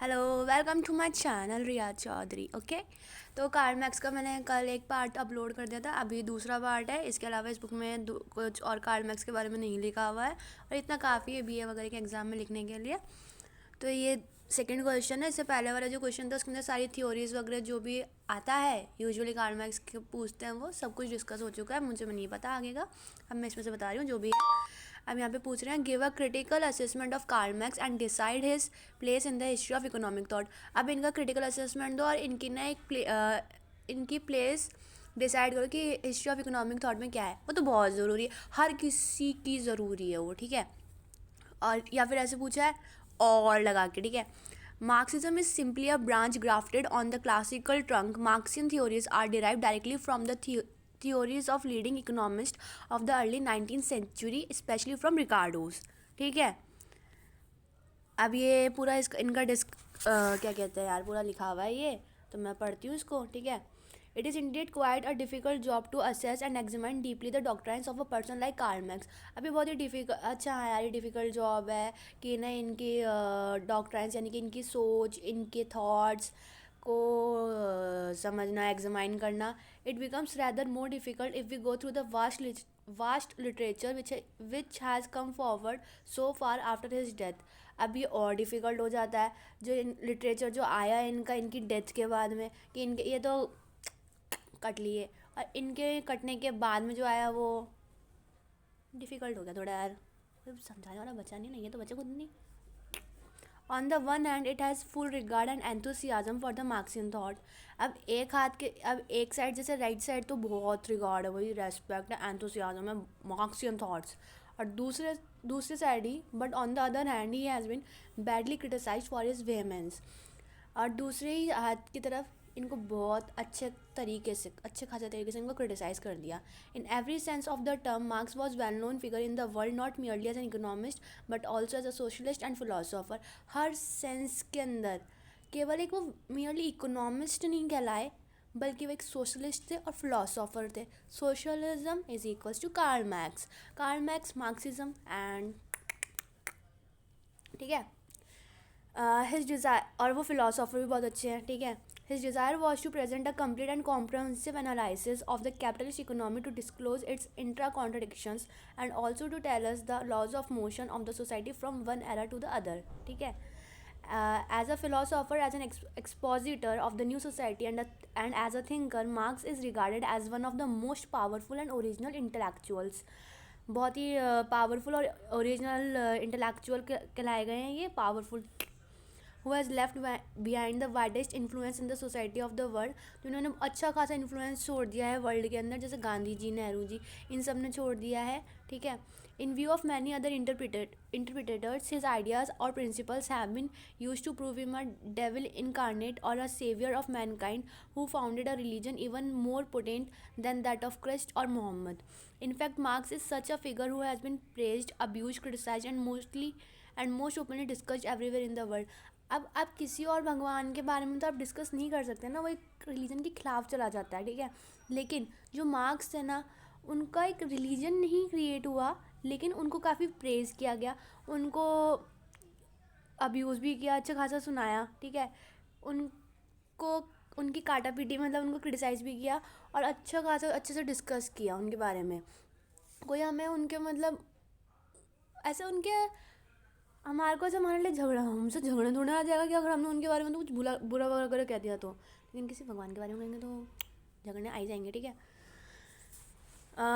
Hello, welcome to my channel Riyaz Chaudhary. Okay, तो Karl Marx का मैंने कल एक पार्ट अपलोड कर दिया था, अभी दूसरा पार्ट है। इसके अलावा इस बुक में कुछ और कार्ल मैक्स के बारे में नहीं लिखा हुआ है और इतना काफ़ी है बीए वगैरह के एग्ज़ाम में लिखने के लिए। तो ये सेकंड क्वेश्चन है। इससे पहले वाला जो क्वेश्चन था उसके अंदर सारी थ्योरीज वगैरह जो भी आता है यूजुअली कार्ल मैक्स के पूछते हैं वो सब कुछ डिस्कस हो चुका है। मुझे नहीं पता आगे का, अब मैं इसमें से बता रही हूँ जो भी है। अब यहाँ पे पूछ रहे हैं give a critical assessment of Karl Marx and decide his place in the history of economic thought. अब इनका क्रिटिकल असेसमेंट दो और इनकी ना इनकी प्लेस डिसाइड करो कि हिस्ट्री ऑफ इकोनॉमिक थॉट में क्या है। वो तो बहुत ज़रूरी है, हर किसी की ज़रूरी है वो, ठीक है। और या फिर ऐसे पूछा है और लगा के, ठीक है। Marxism is simply a branch grafted on the classical trunk. Marxian theories are derive directly from the theories of leading economists of the early 19th century, especially from Ricardo's, ठीक है। अब ये पूरा इनका क्या कहते हैं यार, पूरा लिखा हुआ है ये, तो मैं पढ़ती हूँ इसको, ठीक है। It is indeed quite a difficult job to assess and examine deeply the doctrines of a person like Karl Marx. अभी बहुत ही डिफिकल्ट, अच्छा हाँ यार, ये डिफिकल्ट जॉब है कि ना इनकी डॉक्ट्राइन्स यानी कि इनकी सोच, इनके थॉट्स को समझना, एग्जामाइन करना। It becomes rather more difficult if we go through the vast literature which has come forward so far after his death. अब ये और डिफ़िकल्ट हो जाता है जो लिटरेचर जो आया है इनका, इनकी डेथ के बाद में, कि इनके ये तो कट लिए, और इनके कटने के बाद में जो आया वो डिफ़िकल्ट हो गया थोड़ा यार, समझाने वाला बचा नहीं ना, ये तो बचा खुद नहीं। On the one hand it has full regard and enthusiasm for the Marxian thought. अब एक साइड जैसे राइट साइड तो बहुत रिगार्ड है, वही रेस्पेक्ट है, एंथुसियाज्म है मार्क्सियन थॉट्स, और दूसरे साइड ही, but on the other hand he has been badly criticised for his vehemence. और दूसरे ही हाथ की तरफ इनको बहुत अच्छे खासे तरीके से इनको क्रिटिसाइज़ कर दिया। In every sense of the term Marx was well known figure in the world, not merely as an economist but also as a socialist and philosopher. हर सेंस के अंदर केवल एक वो मियरली इकोनॉमिस्ट नहीं कहलाए, बल्कि वो एक सोशलिस्ट थे और फिलोसोफर थे। Socialism is equals to Karl Marx Marxism and, ठीक है। हिज डिज़ायर, और वो फिलोसोफर भी बहुत अच्छे हैं, ठीक है। His desire was to present a complete and comprehensive analysis of the capitalist economy to disclose its intra contradictions and also to tell us the laws of motion of the society from one era to the other, ठीक है। As a philosopher, as an expositor of the new society, and as a thinker, Marx is regarded as one of the most powerful and original intellectuals. बहुत ही powerful और original intellectual कहलाए गए हैं ये, powerful, who has left behind the widest influence in the society of the world. जिन्होंने अच्छा खासा influence छोड़ दिया है वर्ल्ड के अंदर, जैसे गांधी जी, नेहरू जी, इन सब ने छोड़ दिया है, ठीक है। In view of many other interpreters his ideas और principles have been use to prove him a devil incarnate और a saviour of mankind who founded a religion even more potent than that of Christ और Mohammed. In fact, Marx is such a figure who has been praised, abused, criticized, and most openly discussed everywhere in the world. अब आप किसी और भगवान के बारे में तो आप डिस्कस नहीं कर सकते ना, वो एक रिलीजन के खिलाफ चला जाता है, ठीक है। लेकिन जो मार्क्स है ना, उनका एक रिलीजन नहीं क्रिएट हुआ, लेकिन उनको काफ़ी प्रेज़ किया गया, उनको अब्यूज़ भी किया, अच्छा खासा सुनाया, ठीक है। उनको उनकी काटा पीटी, मतलब उनको क्रिटिसाइज़ भी किया और अच्छा खासा अच्छे से डिस्कस किया उनके बारे में। कोई हमें उनके मतलब ऐसे उनके हमारे को ऐसे हमारे लिए झगड़ा, हमसे झगड़े थोड़ा आ जाएगा कि अगर हमने उनके बारे में तो कुछ बुरा वगैरह कह दिया तो, लेकिन किसी भगवान के बारे में कहेंगे तो झगड़ने आ ही जाएंगे, ठीक है।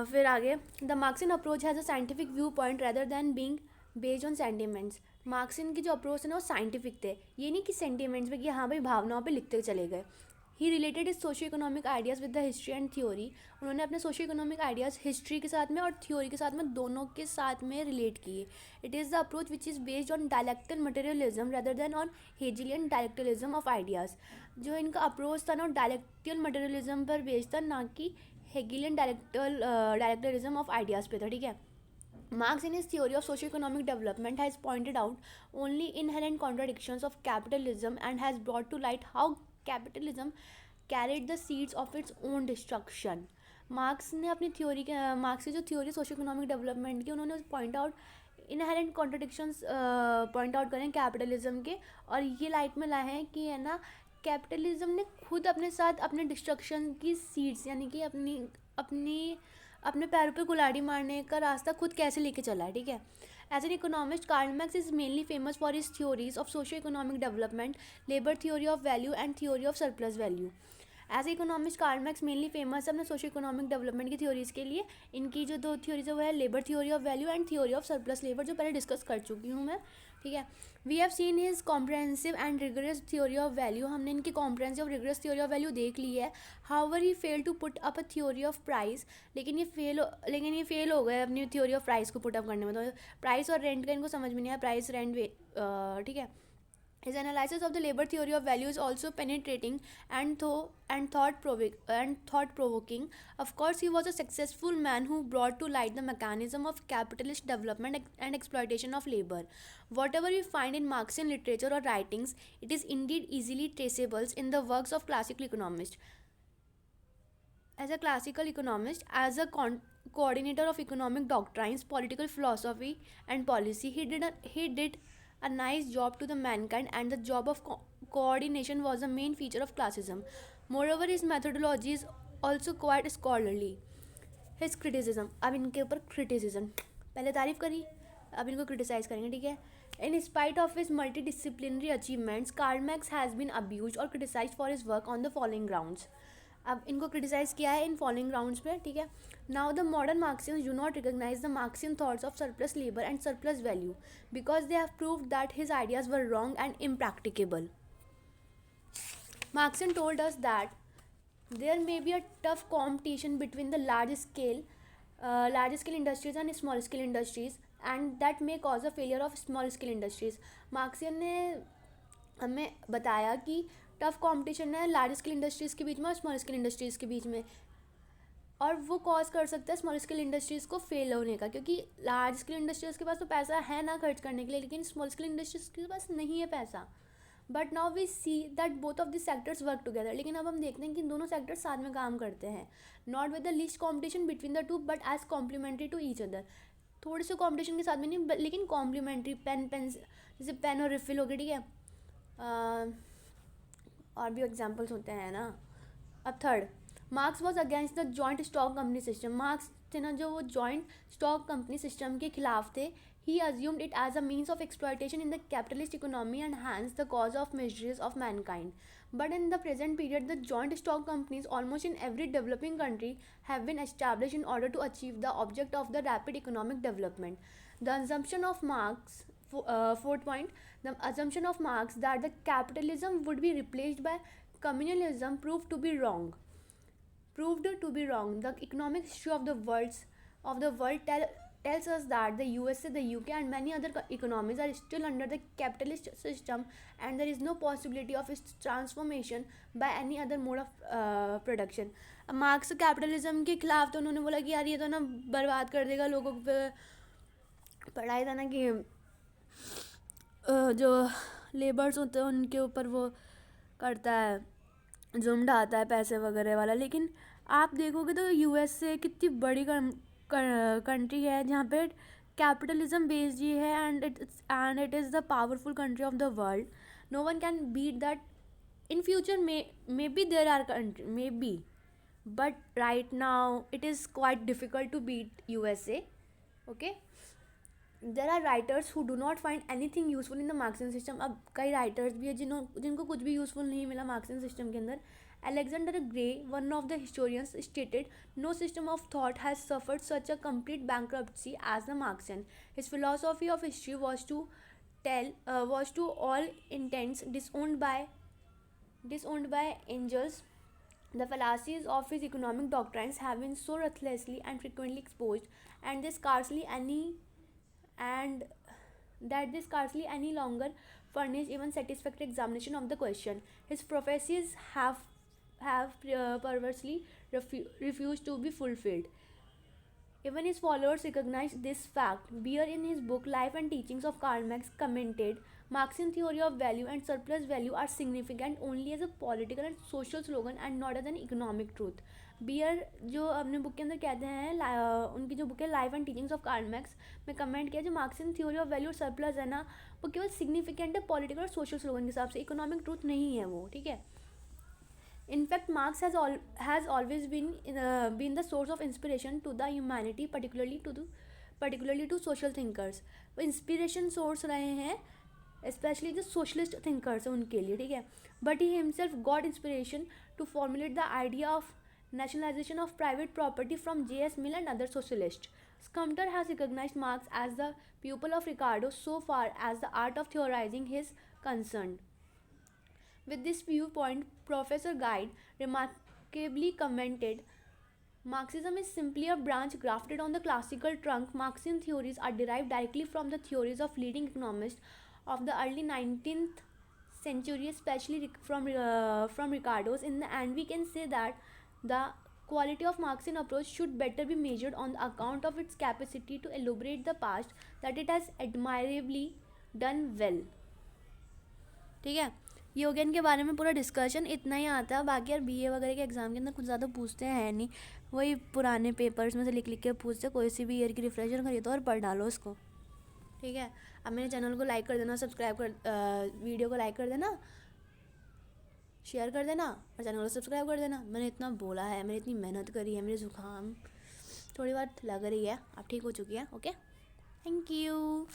फिर आगे, the Marxian approach has a scientific view point rather than being based on sentiments. Marxian की जो अप्रोच है ना वो साइंटिफिक थे, ये नहीं कि सेंटिमेंट्स पे कि हाँ भाई भावनाओं पे लिखते चले गए। He related is socio economic ideas with the history and theory. उन्होंने अपने सोशो इकोनॉमिक आइडियाज़ हिस्ट्री के साथ में और थ्योरी के साथ में, दोनों के साथ में रिलेट किए। It is the approach which is based on dialectical materialism rather than on Hegelian dialecticism of ideas. जो इनका अप्रोच था ना डायलेक्टल मटेरियलिज्म पर बेस्ड था, ना कि हेगेलियन डायलेक्टलिज्म ऑफ आइडियाज़ पे था, ठीक है। Marx, in his theory of socio-economic development, has pointed out only inherent contradictions of capitalism and has brought to light how capitalism carried the seeds of its own destruction. Marks ने अपनी marks की जो theory socio economic development की, उन्होंने point out inherent contradictions point out करें capitalism के, और ये लाइट में लाए हैं कि है ना कैपिटलिज्म ने खुद अपने साथ अपने डिस्ट्रक्शन की सीड्स यानी कि अपने पैरों पे कुल्हाड़ी मारने का रास्ता खुद कैसे लेके चला है, ठीक है। As an economist, Karl Marx is mainly famous for his theories of socio economic development, labour theory of value and theory of surplus value. As a economist, Karl Marx mainly famous है अपने socio economic development की theories के लिए। इनकी जो दो theories है वो है labour theory of value and theory of surplus labour, जो पहले डिस्कस कर चुकी हूँ मैं, ठीक है। We have seen his comprehensive and rigorous theory of value, हमने इनकी कॉम्प्रहेंसिव और रिगरस थ्योरी ऑफ वैल्यू देख ली है। However he fail to put up a theory of price, लेकिन ये फेल हो गए अपनी थ्योरी ऑफ प्राइस को पुट अप करने में। तो प्राइस और रेंट का इनको समझ में नहीं आया, प्राइस रेंट, ठीक है। His analysis of the labor theory of value is also penetrating and thought-provoking. Of course, he was a successful man who brought to light the mechanism of capitalist development and exploitation of labor. Whatever we find in Marxian literature or writings, it is indeed easily traceable in the works of classical economists. As a classical economist, as a coordinator of economic doctrines, political philosophy, and policy, he did a nice job to the mankind, and the job of coordination was the main feature of classism. Moreover, his methodology is also quite scholarly. His criticism, अब इनके ऊपर criticism, पहले तारीफ करी, अब इनको criticize करेंगे, ठीक है। In spite of his multidisciplinary achievements, Karl Marx has been abused or criticized for his work on the following grounds. अब इनको क्रिटिसाइज़ किया है इन फॉलोइंग ग्राउंड्स पे, ठीक है। Now the modern Marxians do not recognise the Marxian thoughts of surplus labour and surplus value because they have proved that his ideas were wrong and impracticable. Marxian told us that there may be a tough competition between the large scale industries and small scale industries, and that may cause a failure of small scale industries. Marxian ने हमें बताया कि tough competition है large scale industries के बीच में और small scale industries के बीच में, और वो कॉज कर सकता है स्मॉल स्केल इंडस्ट्रीज़ को फेल होने का, क्योंकि लार्ज स्केल इंडस्ट्रीज़ के पास तो पैसा है ना खर्च करने के लिए, लेकिन स्मॉल स्केल इंडस्ट्रीज़ के पास नहीं है पैसा। But now we see that both of this sectors work together, लेकिन अब हम देखते हैं कि दोनों सेक्टर्स साथ में काम करते हैं, not with the least competition between the two but as complementary to each other. थोड़े से कॉम्पिटिशन के साथ में नहीं, लेकिन कॉम्प्लीमेंट्री। पेन जैसे पेन और रिफिल हो गए, ठीक है। और भी एग्जाम्पल्स होते हैं ना। अब third, marks was against the joint stock company system. Marks थे ना जो वो जॉइंट स्टॉक कंपनी सिस्टम के खिलाफ थे। He assumed it as a means of exploitation in the capitalist economy and hence the cause of miseries of mankind. But in the present period the joint stock companies almost in every developing country have been establish in order to achieve the object of the rapid economic development. The assumption of Marx, fourth point, the assumption of Marx that the capitalism would be replaced by communalism proved to be wrong. The economic history of the world tells us that the USA, the UK, and many other economies are still under the capitalist system, and there is no possibility of its transformation by any other mode of production. Marks capitalism के खिलाफ तो उन्होंने बोला कि यार ये तो ना बर्बाद कर देगा लोगों पे, पढ़ाई था ना कि जो लेबर्स होते हैं उनके ऊपर वो करता है, जुर्म ढाता है पैसे वगैरह वाला। लेकिन आप देखोगे तो यूएसए कितनी बड़ी कंट्री है जहाँ पे कैपिटलिज्म बेस्ड ही है, and it is the powerful country of the world. No one can beat that. In future maybe there are country, maybe, but right now it is quite difficult to beat USA. Okay, there are writers who do not find anything useful in the Marxian system. अब कई writers भी है जिनको कुछ भी useful नहीं मिला Marxian system के अंदर. Alexander Gray, one of the historians, stated, no system of thought has suffered such a complete bankruptcy as the Marxian. His philosophy of history was to all intents disowned by angels. The fallacies of his economic doctrines have been so ruthlessly and frequently exposed, and they scarcely any longer furnish even satisfactory examination of the question. His prophecies have perversely refused to be fulfilled. Even his followers recognize this fact. Beer, in his book Life and Teachings of Karl Marx, commented, Marxian theory of value and surplus value are significant only as a political and social slogan and not as an economic truth. Beer जो अपने book के अंदर कहते हैं उनकी जो book है life and teachings of Karl Marx में कमेंट किया जो मार्क्सियन थ्योरी ऑफ वैल्यू और सरप्लस है ना, वो केवल सिग्निफिकेंट है पॉलिटिकल और सोशल स्लोगन के हिसाब से, इकोनॉमिक ट्रूथ नहीं है वो, ठीक है. In fact, Marx has always been the source of inspiration to the humanity, particularly to social thinkers. वो inspiration source रहे हैं especially जो socialist thinkers हैं उनके लिए, ठीक है. But he himself got inspiration to formulate the idea of nationalization of private property from J.S. Mill and other socialists. Scumter has recognized Marx as the pupil of Ricardo so far as the art of theorizing is concerned. With this viewpoint, Professor Guide remarkably commented, Marxism is simply a branch grafted on the classical trunk. Marxian theories are derived directly from the theories of leading economists of the early 19th century, especially from Ricardo's. In the end, we can say that the quality of Marxian approach should better be measured on account of its capacity to elaborate the past, that it has admirably done well. ठीक है, ये हो गया इनके बारे में पूरा discussion, इतना ही आता है. बाकी यार बीए वगैरह के एग्ज़ाम के अंदर कुछ ज़्यादा पूछते हैं नहीं, वही पुराने पेपर्स में से लिख लिख के पूछते. कोई सी भी ईयर की रिफ्रेशर खरीदो और पढ़ डालो उसको, ठीक है. अब मेरे चैनल को लाइक कर देना, सब्सक्राइब कर वीडियो को लाइक कर देना, शेयर कर देना और चैनल को सब्सक्राइब कर देना. मैंने इतना बोला है, मैंने इतनी मेहनत करी है, मेरी ज़ुकाम थोड़ी बहुत लग रही है, अब ठीक हो चुकी है. Okay, thank you.